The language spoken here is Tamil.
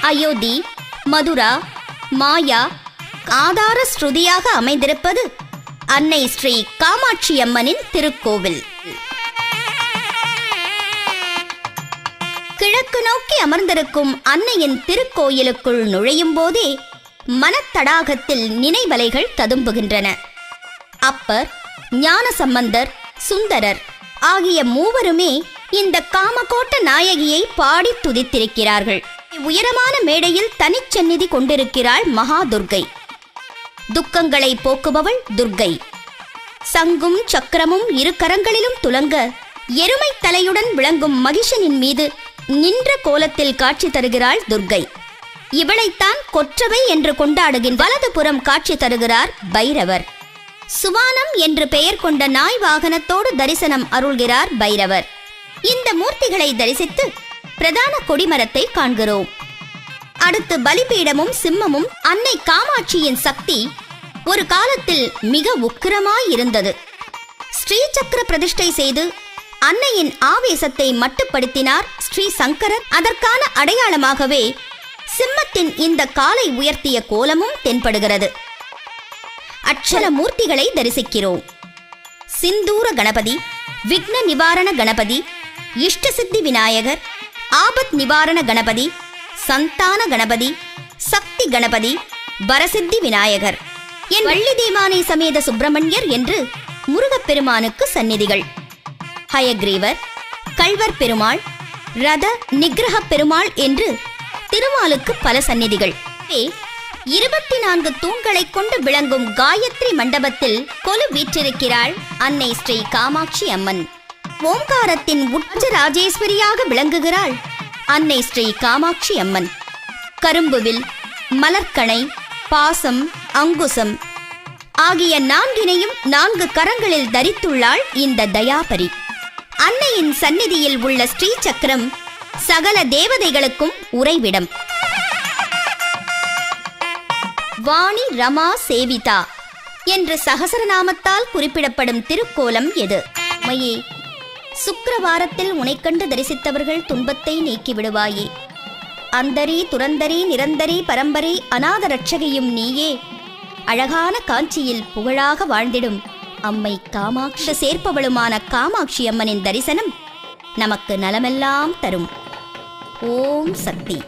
அயோத்தி, மதுரா, மாயா ஆதார ஸ்ருதியாக அமைந்திருப்பது அன்னை ஸ்ரீ காமாட்சி அம்மனின் திருக்கோவில். கிழக்கு நோக்கி அமர்ந்திருக்கும் அன்னையின் திருக்கோயிலுக்குள் நுழையும் போதே மனத்தடாகத்தில் நினைவலைகள் ததும்புகின்றன. அப்பர், ஞானசம்பந்தர், சுந்தரர் ஆகிய மூவருமே இந்த காமகோட்ட நாயகியை பாடி துதித்திருக்கிறார்கள். உயரமான மேடையில் தனிச்சந்நிதி கொண்டிருக்கிறாள் மகாதுர்கை. துக்கங்களை போக்குபவள் துர்கை. சங்கும் சக்கரமும் இரு கரங்களிலும் துலங்க எருமை தலையுடன் விளங்கும் மகிஷனின் மீது நின்ற கோலத்தில் காட்சி தருகிறாள் துர்கை. இவளைத்தான் கொற்றவை என்று கொண்டாடுகின்ற வலதுபுறம் காட்சி தருகிறார் பைரவர். சுவானம் என்று பெயர் கொண்ட நாய் வாகனத்தோடு தரிசனம் அருள்கிறார் பைரவர். இந்த மூர்த்திகளை தரிசித்து பிரதான கொடிமரத்தை காண்கிறோம். அடுத்து பலிபீடமும் சிம்மமும். அன்னை காமாட்சியின் சக்தி ஒரு காலத்தில் மிக உக்கிரமாயிருந்தது. ஸ்ரீ சக்கர பிரதிஷ்டை செய்து அன்னையின் ஆவேசத்தை மட்டுப்படுத்தினார் ஸ்ரீ சங்கரர். அதற்கான அடையாளமாகவே சிம்மத்தின் இந்த காலை உயர்த்திய கோலமும் தென்படுகிறது. அட்சர மூர்த்திகளை தரிசிக்கிறோம். சிந்தூர கணபதி, விக்ன நிவாரண கணபதி, இஷ்டசித்தி விநாயகர், ஆபத் நிவாரண கணபதி, சந்தான கணபதி, சக்தி கணபதி, வரசித்தி விநாயகர் என் வள்ளி தேவானை சமேத சுப்பிரமணியர் என்று முருகப்பெருமானுக்கு சந்நிதிகள். ஹயக்ரீவர், கல்வர் பெருமாள், ரத நிகிரக பெருமாள் என்று திருமாலுக்கு பல சந்நிதிகள். 24 தூண்களை கொண்டு விளங்கும் காயத்ரி மண்டபத்தில் கொலு வீற்றிருக்கிறாள் அன்னை ஸ்ரீ காமாட்சி அம்மன். ஓம்காரத்தின் உச்ச ராஜேஸ்வரியாக விளங்குகிறாள் அன்னை ஸ்ரீ காமாட்சி அம்மன். கரும்புவில், மலர்கணை, பாசம், அங்குசம் ஆகிய 4 4 கரங்களில் தரித்துள்ளாள் இந்த தயாபரி. அன்னையின் சந்நிதியில் உள்ள ஸ்ரீ சக்கரம் சகல தேவதைகளுக்கும் உறைவிடம். வாணி ரமா சேவிதா என்று சகசரநாமத்தால் குறிப்பிடப்படும் திருக்கோலம் எது? மையே, சுக்கிரவாரத்தில் உனை கண்டு தரிசித்தவர்கள் துன்பத்தை நீக்கி விடுவாயே. அந்தரி துரந்தரி நிரந்தரி பரம்பரை அநாத ரட்சகையும் நீயே. அழகான காஞ்சியில் புகழாக வாழ்ந்திடும் அம்மை காமாட்சி சேர்ப்பவளுமான காமாட்சி அம்மனின் தரிசனம் நமக்கு நலமெல்லாம் தரும். ஓம் சக்தி.